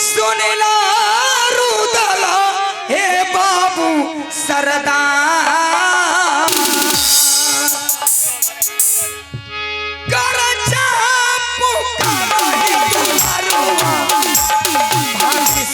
सुनिला रुदला हे बाबू सरदार करचा पुकारी मारुआ भागी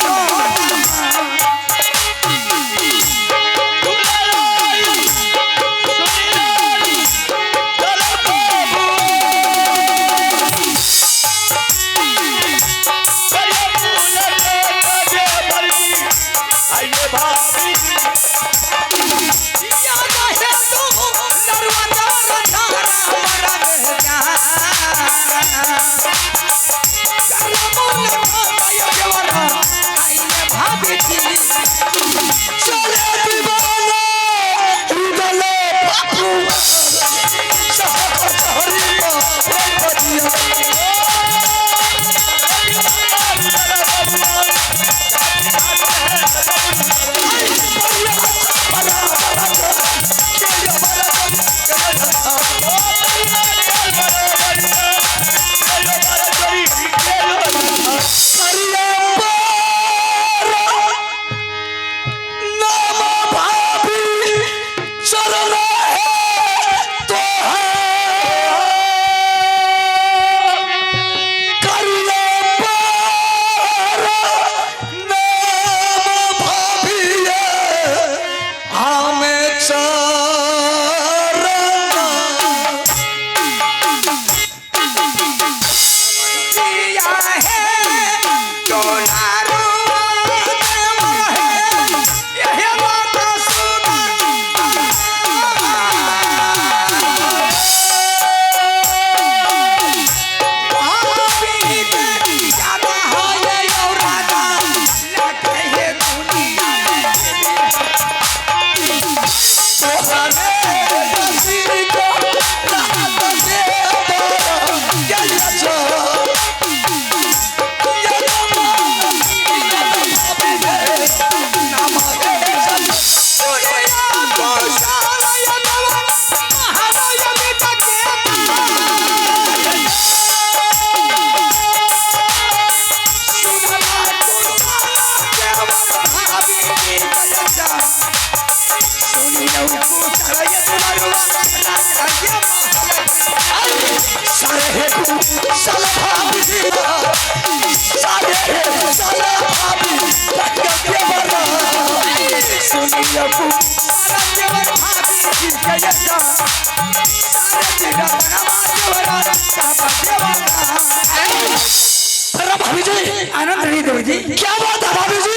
भाभी जी आनंद रही देवी जी। क्या बात है भाभी जी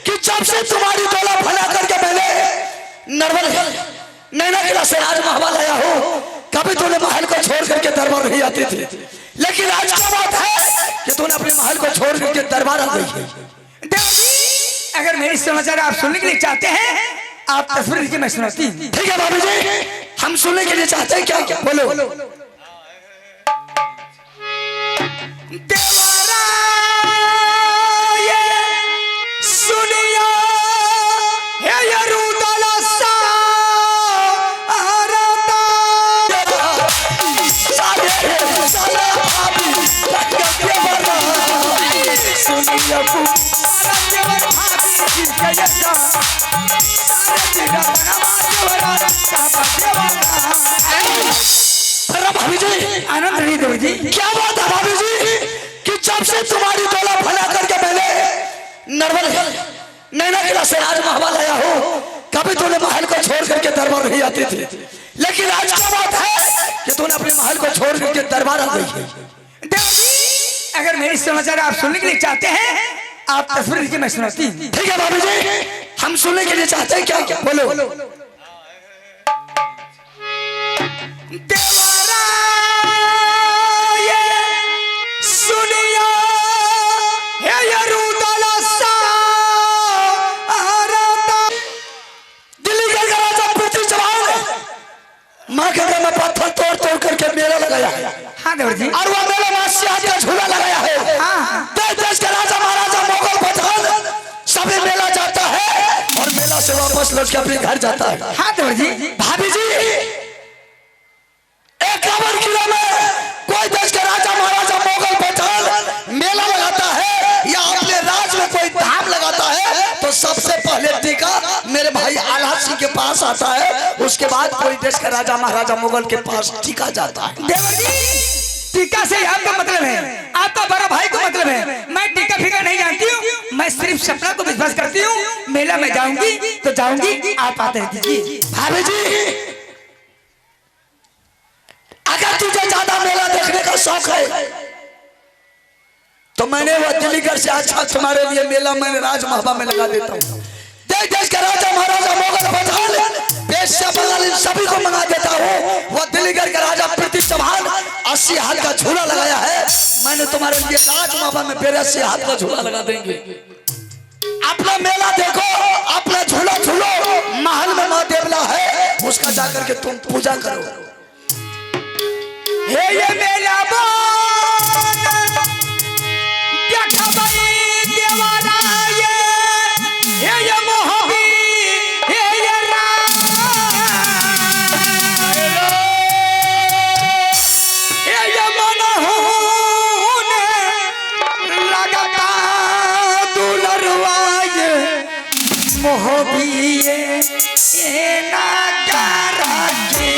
कि जब से तुम्हारी डोला फैला करके मैंने नर्मल नैना किला से आज महल आया हो, कभी तूने महल को छोड़ करके दरबार नहीं आती थी, लेकिन आज क्या बात है कि तूने अपने महल को छोड़ करके दरबार आ गई है। अगर मेरी समाचार आप सुनने के लिए चाहते हैं, आप तस्वीर लिखिए, मैं सुनाती हूँ। ठीक है भाभी जी, हम सुनने के लिए चाहते हैं। क्या बोलो। देवारा ये सुनिया हे यरूदला सा आरता सारे साला भाभी के बना सुनिया पुकारा देवर भाभी की जयता सारे जिगा बना देवरा साबा देवरा। भाभी जी आनंद रही देवी जी। क्या बात है भाभी जी कि जब से तुम्हारी डोला फैला करके मैंने नर्मल नैना किला से आज महल आया हो, कभी तूने महल को छोड़ करके दरबार नहीं आती थी, लेकिन आज क्या बात है कि तूने अपने महल को छोड़ करके दरबार आ गई है। अगर मेरी समाचार आप सुनने के लिए चाहते हैं, आप तस्वीर लिखिए, मैं सुनाती हूँ। ठीक है भाभी जी, हम सुनने के लिए चाहते हैं। क्या बोलो। देवारा ये सुनिया हे यरूदला सा आरता दिल्ली का राजा पृथ्वी चौहान माँ के घर में पत्थर तोड़ तोड़ करके मेला लगाया। हाँ देवर जी। और वो मेला में सियाज का झूला लगाया है। हाँ। देश देश के राजा सोच के अपने घर जाता है। हाँ देवर जी। भाभी जी, 51 किलो में कोई देश के राजा महाराजा मुगल पठान मेला लगाता है या अपने राज में कोई धाम लगाता है तो सबसे पहले टीका मेरे भाई आल्हा सिंह के पास आता है, उसके बाद कोई देश का राजा महाराजा मुगल के पास टीका जाता है। देवर जी, टीका से आपका मतलब है, आपका बड़ा भाई को मतलब है। मैं टीका फिका नहीं जानती हूँ, मैं सिर्फ सपना को विश्वास करती हूँ। मेला में जाऊंगी तो जाऊंगी, आप आते दीजिए। भाभी जी, अगर तुझे ज्यादा मेला देखने का शौक है तो मैंने वो दिल्लीगढ़ से अच्छा तुम्हारे लिए मेला मैंने राज महबा में लगा देता हूँ। देश देश के राजा महाराजा मुगल पठान पेशा बंगाल इन सभी को मंगा देता हूँ। वो दिल्लीगढ़ के राजा पृथ्वी चौहान 80 हाथ का झूला लगाया है, मैंने तुम्हारे लिए राज महबा में 82 हाथ का झूला लगा देंगे। अपना मेला देखो, अपना झूला झूलो। महल में माँ देवला है, उसका जाकर के तुम पूजा करो। हे ये मेला देखा भाई देवारा ये मोहबी ये मनहून लगता दुलरवाए मोहबी ये नागारा के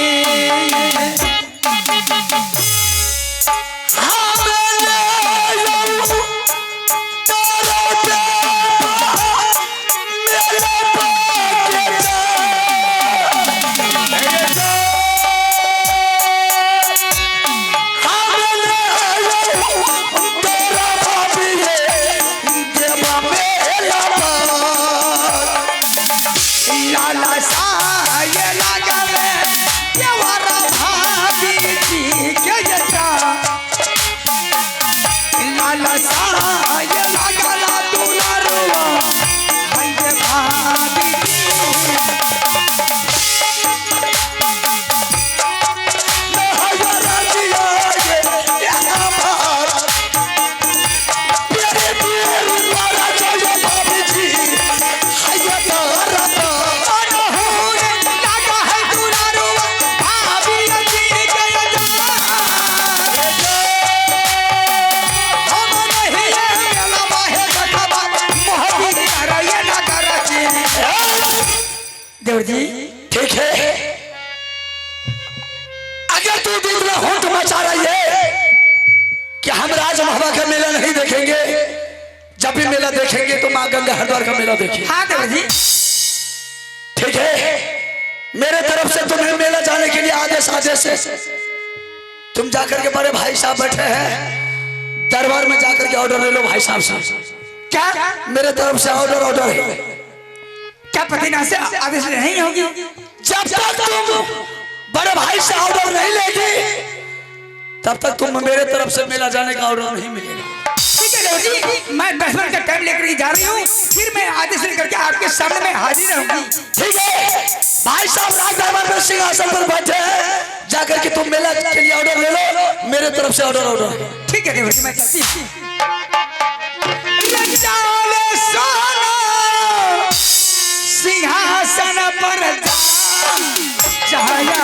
देवर जी। ठीक है, अगर तू दिन में होंठ मचा रही है कि हम राज महबा का मेला नहीं देखेंगे, जब भी मेला देखेंगे तो माँ गंगा हरिद्वार का मेला देखेंगे। हाँ देवर जी। ठीक है, मेरे तरफ से तुम्हें मेला जाने के लिए आदेश से तुम जाकर के बड़े भाई साहब बैठे हैं, दरबार में जाकर के ऑर्डर ले लो भाई साहब से। क्या मेरे तरफ से ऑर्डर है, क्या पतिना से आदेश नहीं होगी? जब तक तुम बड़े भाई से ऑर्डर नहीं लेगी तब तक तुम मेरे तरफ से मेला जाने का ऑर्डर नहीं मिलेगा। ठीक है देवर जी, मैं 10 मिनट का टाइम लेकर के जा रही हूँ, फिर मैं आदेश लेकर के आपके सामने में हाजिर रहूंगी। ठीक है, भाई साहब राज दरबार में सिंहासन पर बैठे हैं, जाकर के तुम मेला के लिए ऑर्डर ले लो, मेरे तरफ से ऑर्डर। ठीक है देवर जी, मैं चलती हूँ। सिंहासन पर जहाया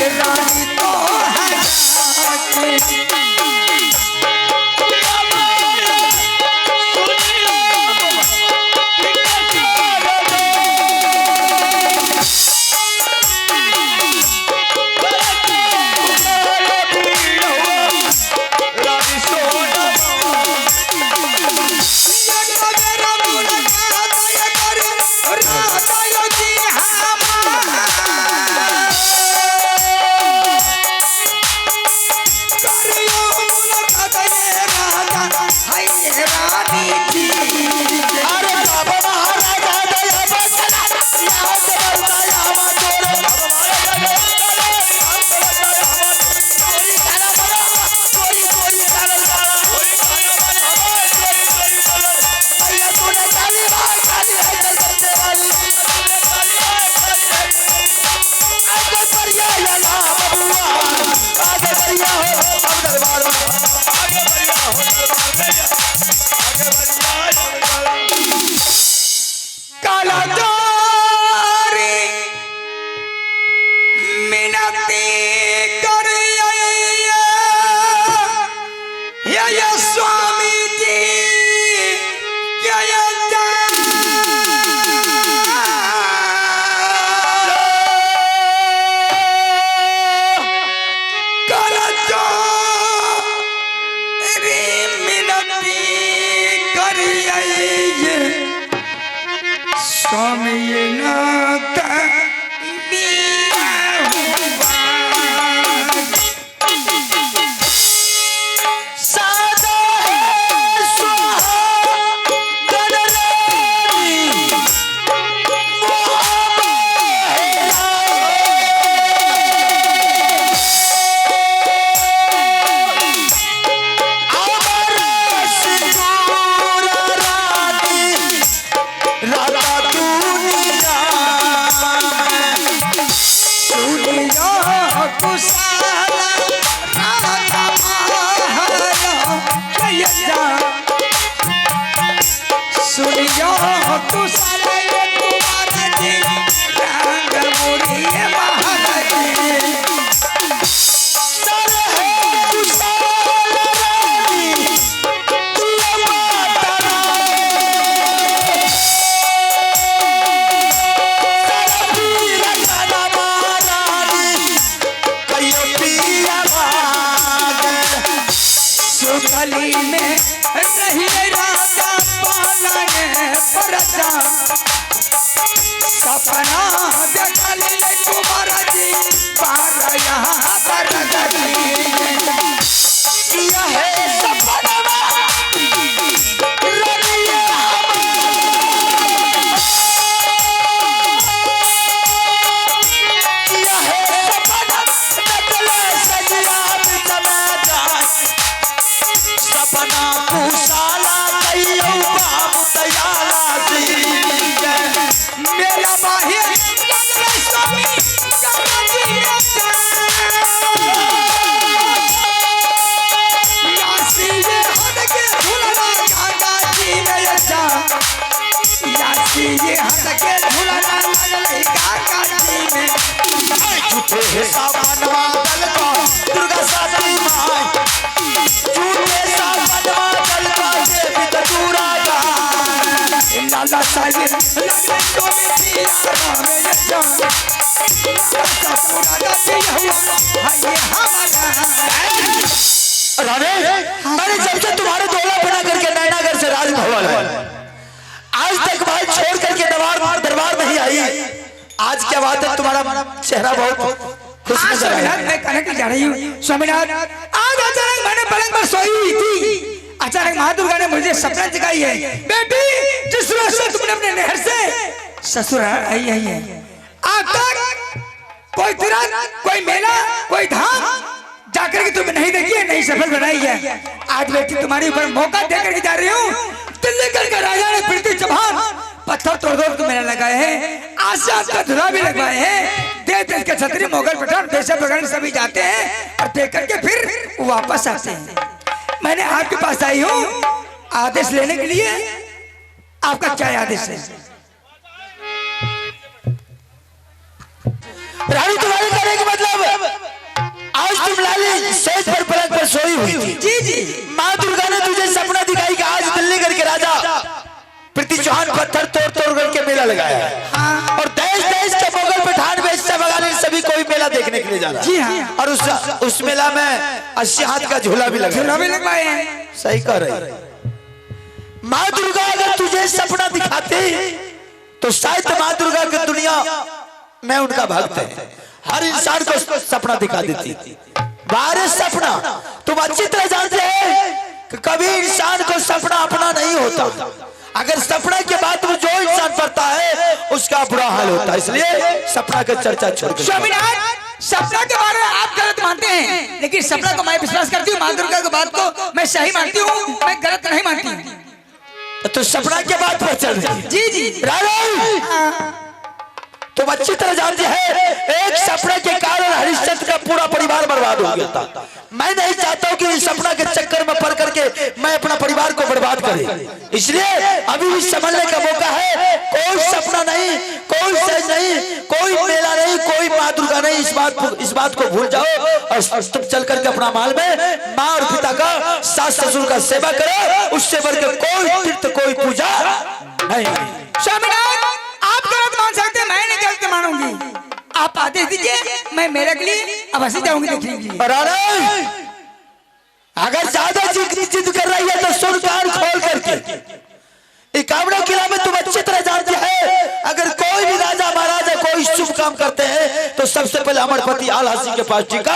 रानी तो है स्वामी जी। अरे बाबा महाराजा दया बचना यहाँ से बताया हम तोरे भैया तूने काली बात खाली है जलते वाली आगे बढ़िया याला बबुआ आगे बढ़िया हो हम दरबार में आगे बढ़िया हो दरबार में आगे बढ़िया काला चोरी मिनती कर या स्वामी जी क्या काला चोरी मिनती कर स्वामी नाथ मिया हुआ सादा है सुहागन रानी अमर सिंदूर रानी राधा दुनिया दुनिया कुशाला राधा महारा जय जा सुनियो कुशाला ये तुम्हारा जी रंग मुड़िए महाराज सर है कुशाल रानी तू माता सरबीर गाना महारानी कहियो पिया भागल सुखली में रही राजा पालने परजा सपना देखल कुमार जी पार यहाँ पर गई किया है सपनवा रनिया किया है सपना नचले सजिया बिच में जाए सपना कुशाला कहियो बाबू दयाला जी मेरा बाहे लगले स्वामी करजी यासी ये हद के झूलना गंगा जी में जा यासी ये हद के झूलना लगले गंगा जी में झूठे है सावनवा दल का दुर्गा साथी माय झूठे सावनवा दल का देवी ददूरा जा लाला साहिब लगले स्वामी जी राम में जा ससुरा गति हुआ हाय हमारा राधे मैंने जब से तुम्हारे दोला बना करके नैनागर से राजभवन है आज तक भाई छोड़ करके दरबार नहीं आई आज क्या बात है तुम्हारा चेहरा बहुत खुश नजर आया मैं कहने के जा रही हूँ स्वामीनाथ आज अचानक मैंने पलंग पर सोई हुई थी अचानक माँ दुर्गा ने मुझे सपना दिखाई है बेटी जिस रोज से तुमने अपने नहर से ससुराल आई है आज तक कोई तिरक कोई मेला कोई धाम जाकर के तुमने नहीं देखी है नहीं सफल बनाई है आज बेटी तुम्हारे ऊपर मौका देकर के जा रही हूँ दिल्ली करके राजा ने पृथ्वी चौहान पत्थर तोड़ तोड़ के मेला लगाए हैं आज से आपका धुरा भी लगवाए हैं देश देश के क्षत्रिय मुगल पठान देश बगल सभी जाते हैं और देख करके फिर वापस आते हैं मैंने आपके पास आई हूँ आदेश लेने के लिए आपका क्या आदेश है रानी तुम्हारे कहने का मतलब आज तुम लाली सेज पर पलंग पर सोई हुई थी जी जी माँ दुर्गा ने तुझे सपना दिखाई कि आज दिल्ली करके राजा पृथ्वी चौहान पत्थर तोड़ तोड़ करके मेला लगाया है और देश देश के मुगल पठान बेचता बगाने सभी कोई मेला देखने के लिए जा रहा जी हाँ और उस मेला में 80 हाथ का झूला भी लगा झूला भी लगवाए हैं सही कह रही माँ दुर्गा अगर तुझे सपना दिखाती तो शायद माँ दुर्गा की दुनिया में उनका भक्त है हर इंसान को सपना दिखा देती बारिश सपना तुम अच्छी तरह जानते हैं कि कभी इंसान को सपना अपना नहीं होता। अगर सपना के बाद में जो इंसान पढ़ता है उसका बुरा हाल होता है, इसलिए सपना की चर्चा छोड़ दो। स्वामीनाथ, सपना के बारे में आप गलत मानते हैं, लेकिन सपना को मैं विश्वास करती हूँ, माँ दुर्गा की बात को मैं सही मानती हूँ, मैं गलत नहीं मानती। तो सपना के बाद पर चल रही। जी जी रानी तुम अच्छी तरह जानते हैं एक सपने के कारण हरिश्चंद्र का पूरा परिवार बर्बाद हो गया था। मैं नहीं चाहता हूं कि इस सपना के चक्कर में पड़ करके मैं अपना परिवार को बर्बाद करे, इसलिए अभी भी समझने का मौका है। कोई सपना नहीं, कोई सेज नहीं, कोई मेला नहीं, कोई माँ दुर्गा नहीं, इस बात को भूल जाओ और तुम चल करके अपना माल में माँ और पिता का, सास ससुर का सेवा करो। उससे बढ़कर कोई तीर्थ, कोई पूजा नहीं। स्वामीनाथ, आप गलत मान सकते हैं, मैं नहीं गलत मानूंगी। आप आदेश दीजिए, मैं मेरे के लिए अवश्य जाऊंगी देखने के लिए। अगर ज्यादा जिद कर रही है तो सुन कान खोल करके। कावड़ा किला में तुम अच्छी तरह जानते हैं अगर कोई भी राजा महाराजा कोई शुभ काम करते हैं तो सबसे पहले अमरपति आलहसी के पास टीका।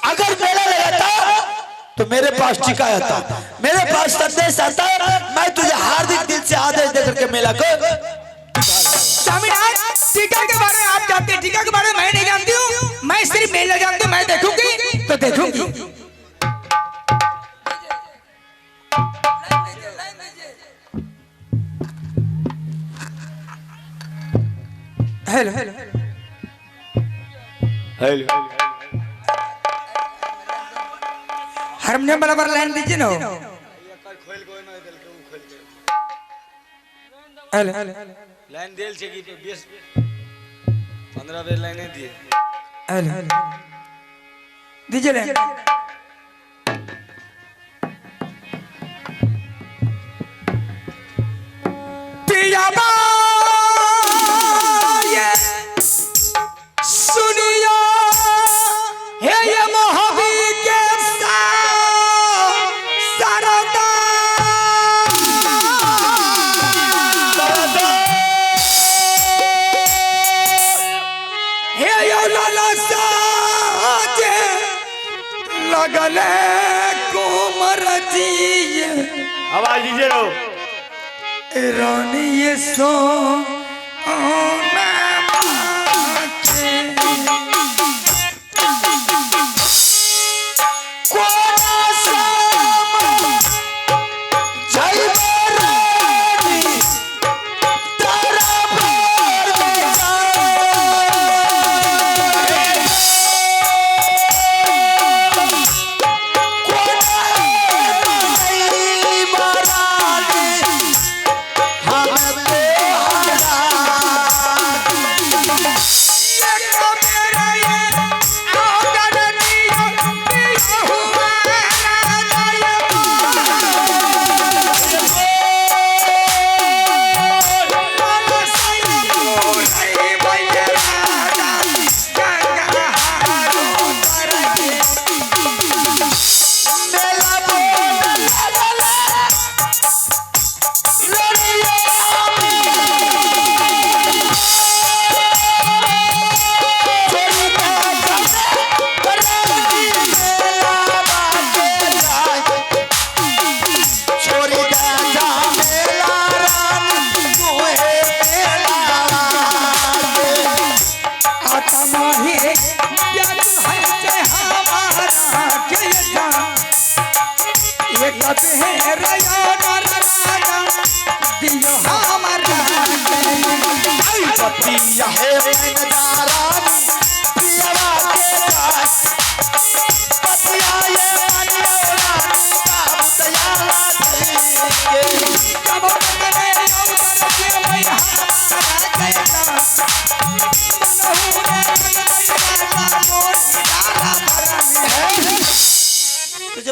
अगर मेला लगाता तो मेरे पास टीका आता, मेरे पास संदेश आता, मैं तुझे हार्दिक दिल से आदेश देकर के मेला को। स्वामीनाथ, टीका के बारे में आप जानते हैं, टीका के बारे में मैं नहीं जानती हूँ, मैं सिर्फ मेला जानती हूँ। मैं देखूंगी तो देखूंगी। हेलो हेलो हेलो, हारमोनियम बराबर लाइन दीजिए ना। हेलो लाइन देल छे कि 20-15 बेर लाइन दिए। हेलो दीजिए लाइन। पिया ये सुनिया है ये मोहब्बी के सरदा हे यो लाला साजे लगले कुमर जी। आवाज दीजिए रो। रानी ये सो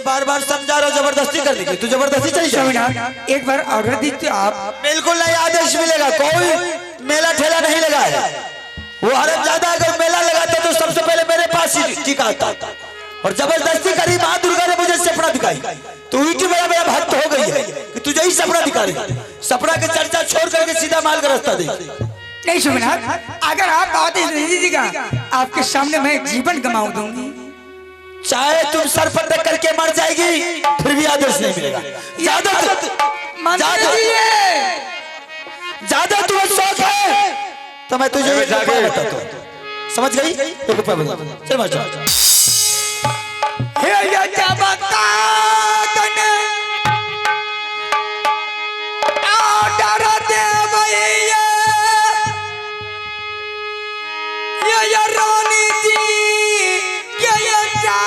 बार बार समझा रहा, जबरदस्ती कर दी। तू जबरदस्ती चाहिए। स्वामीनाथ, एक बार ऑर्डर दीजिए आप। बिल्कुल नहीं, आदेश मिलेगा। कोई मेला ठेला नहीं लगा है। वो हरमजादा अगर मेला लगाता तो सबसे पहले मेरे पास ही टीका आता और जबरदस्ती करी। माँ दुर्गा ने मुझे सपना दिखाई, तू ही मेरा भक्त हो गई है कि तुझे ही सपना दिखा रही। सपना की चर्चा छोड़ करके सीधा माल का रास्ता दे। नहीं स्वामीनाथ, अगर आप आदेश नहीं दीजिएगा आपके सामने मैं जीवन गंवा दूंगी। चाहे तुम सर पर टक करके मर जाएगी फिर भी आदेश नहीं मिलेगा। ज्यादा ज्यादा तुम्हें शौक है तो मैं तुझे एक उपाय बताता हूं, समझ गई? एक उपाय बता, चल मार चल। हे ये क्या बता कने ऑर्डर दे भैया ये रानी जी ये जा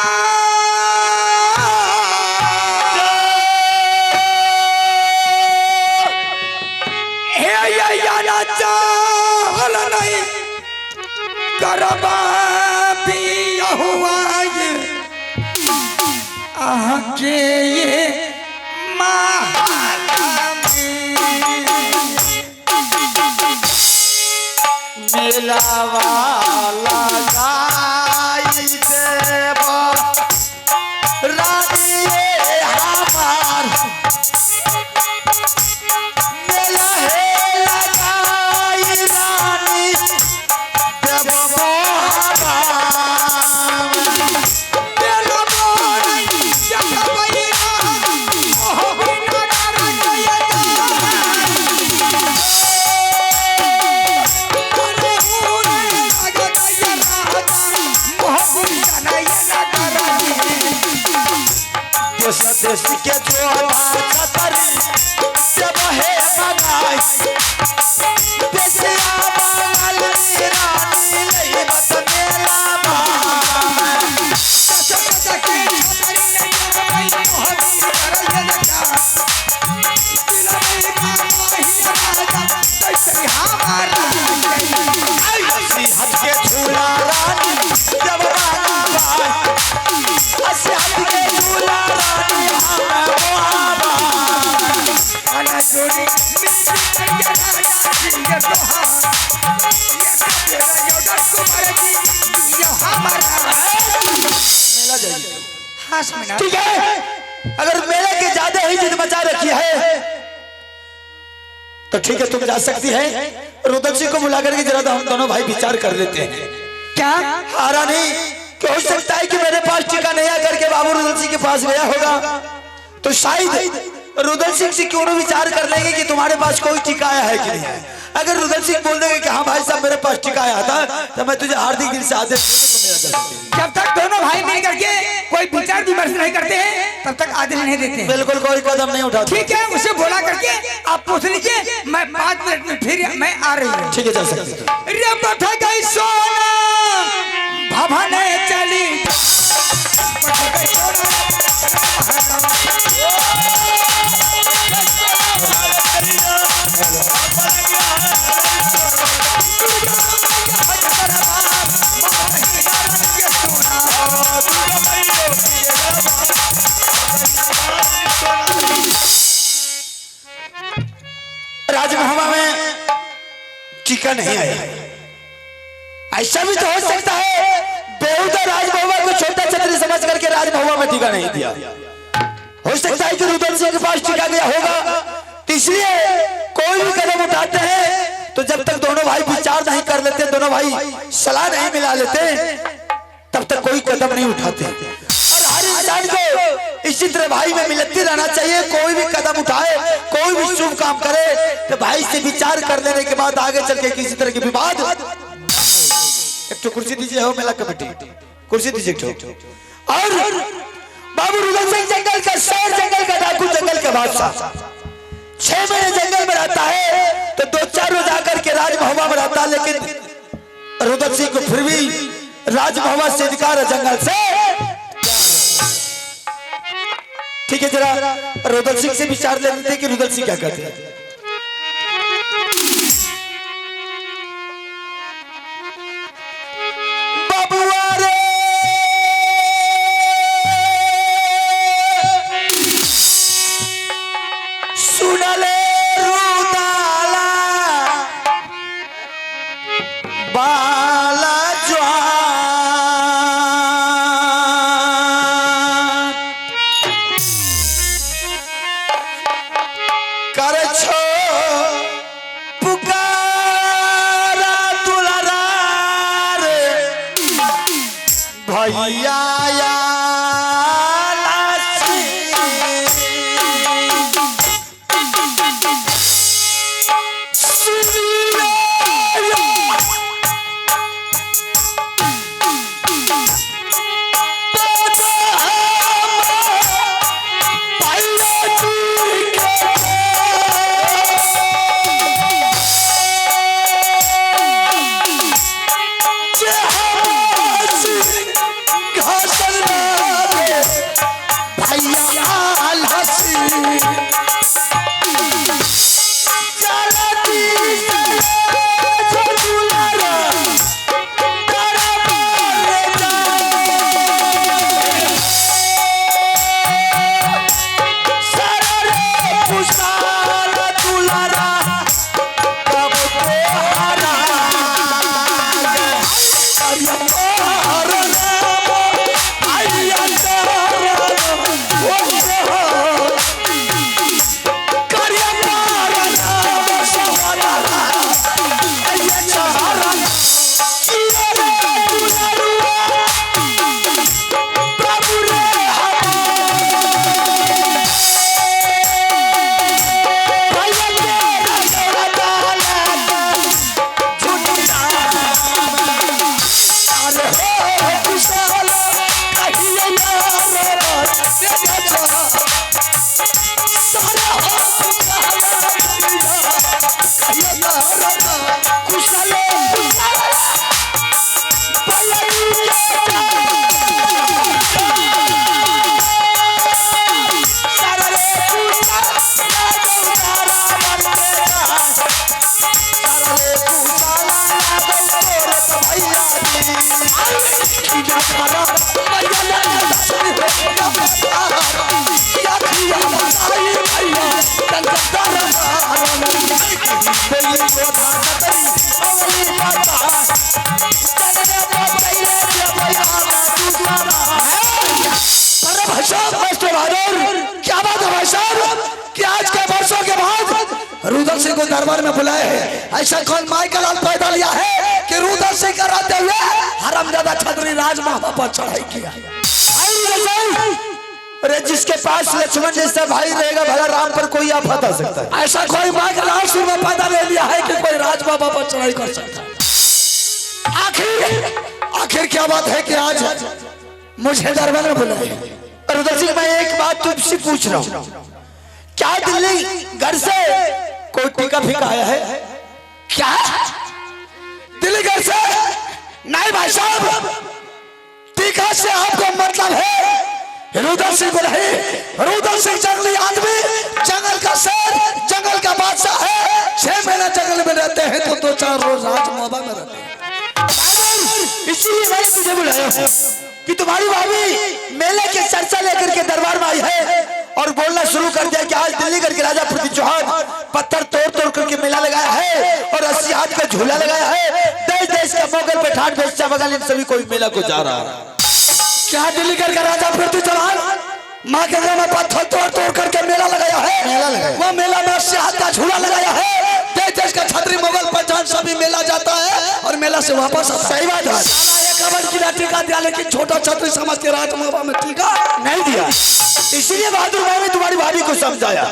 हे ये ना चाल नहीं करबा पिया हुआ ये आके ये मिलावा लगाई देव रानी हमार मेला है लगाई रानी देव देश के जोड़ा छतरी जब है बनाई देसिया बांगल रानी ले बत मेला हट के झूला रानी जब ठीक है, अगर मेले के ज्यादा ही जिद मचा रखी है तो ठीक है तुम जा सकती है। रुदल सिंह को बुला करके जरा हम दोनों भाई विचार कर लेते हैं। क्या हारा नहीं कि हो सकता है कि मेरे पास टिका नहीं आकर के बाबू रुदल सिंह के पास गया होगा तो शायद रुदल सिंह से क्यों विचार कर लेंगे कि तुम्हारे पास कोई टिका आया है कि नहीं है। अगर रुदल सिंह बोल देंगे कि हाँ भाई साहब मेरे पास टिका आया था तो मैं तुझे हार्दिक दिल से आदेश दूंगा। जब तक दोनों भाई मिल करके कोई विचार विमर्श नहीं करते हैं तब तक आदेश नहीं देते हैं। बिल्कुल कोई कदम नहीं उठाते। ठीक है, उसे बोला करके आप पूछ लीजिए, मैं 5 मिनट में फिर मैं आ रही हूँ। ठीक है चल सकते। रे बैठ गई सोना भवन चली राजमहल में टीका नहीं आया। ऐसा भी तो हो सकता है बेहुदा राजमहल को छोटा छतरी समझ करके राजमहल में टीका नहीं दिया। हो सकता है कि रुदल सिंह के पास टीका गया होगा, तो इसलिए कोई भी कदम उठाते हैं तो जब तक दोनों भाई विचार नहीं कर लेते, दोनों भाई सलाह नहीं मिला लेते, तब तक कोई कदम नहीं उठाते। और हर इंसान को इसी तरह भाई में मिलती रहना चाहिए। कोई भी कदम उठाए, कोई भी शुभ काम करे तो भाई से विचार कर लेने के बाद आगे चल के किसी तरह के विवाद। एक तो कुर्सी दीजिए, हो मेला कमेटी कुर्सी दीजिए। और बाबू रुदल सिंह जंगल का शेर, जंगल का डाकू, जंगल का बादशाह 6 महीने जंगल में रहता है तो 2-4 रोज आकर के राजमहल में रहता है, लेकिन रुदल सिंह को फिर भी राजमहल से अधिकार है जंगल से। ठीक है, जरा रुदल सिंह से विचार ले लेते हैं कि रुदल सिंह क्या कहते हैं। बाबुआ रे सुनले रुदाला बाला कर छो पुकारा दुलारा रे भैया कुशले क्या बात है भाई साहब कि आज के वर्षों के बाद रुद्र सिंह को दरबार में बुलाए हैं। ऐसा कौन माई का लाल पैदा लिया है कि रुद्र सिंह कराते हुए हरामजादा छतरी राजमाता पर चढ़ाई किया। अरे जिसके पास लक्ष्मण जैसा भाई रहेगा भला राम पर कोई आफत आ सकता है। ऐसा कोई माई का लाल सिंह में पैदा ले लिया है कि कोई राजमाता पर चढ़ाई कर सकता है। आखिर क्या बात है कि आज मुझे दरबार में बुलाए। रुद्र सिंह, मैं एक बात तुमसे पूछ रहा हूँ, क्या दिल्ली घर से कोई टीका फिका आया है? क्या दिल्ली घर से? नहीं भाई साहब, टीका से आपको मतलब है रुद्र सिंह को नहीं। रुद्र सिंह जंगली आदमी, जंगल का शेर, जंगल का बादशाह है। 6 महीना जंगल में रहते हैं तो 2-4 रोज राजमहल में रहते हैं। इसीलिए मैंने तुझे बुलाया हूँ कि तुम्हारी भाभी मेले के चर्चा लेकर के दरबार में आई है और बोलना शुरू कर दिया कि आज दिल्लीगढ़ के राजा पृथ्वी चौहान पत्थर तोड़ तोड़ करके मेला लगाया है और 80 हाथ का झूला लगाया है। देश देश का मोगल पेठान बेस्चा बगाल इन सभी कोई मेला को जा रहा है। क्या दिल्लीगढ़ का राजा पृथ्वी चौहान माँ के घर में पत्थर तोड़ तोड़ करके मेला लगाया है? वो मेला में 80 हाथ का झूला लगाया है। देश देश का छतरी मुगल पठान सभी मेला जाता है और मेला से वापस आता है। सही बात है। की टीका दिया लेकिन छोटा छतरी समझ के राजमाता में टीका नहीं दिया। इसीलिए बहादुर भाई ने तुम्हारी भाभी को समझाया।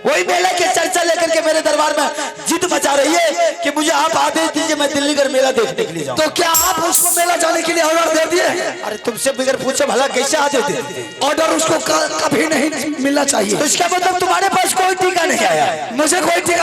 वही मेले के चर्चा लेकर के मेरे दरबार में जिद मचा रही है कि मुझे आप आदेश दीजिए, मैं दिल्लीगढ़ मेला देखने के लिए जाऊं। तो क्या आप उसको मेला जाने के लिए ऑर्डर दे दिए? अरे तुमसे बगैर पूछे भला कैसे आदेश दे दिए? ऑर्डर उसको कभी नहीं मिलना चाहिए। तो इसका मतलब तुम्हारे पास कोई टीका नहीं आया? मुझे कोई टीका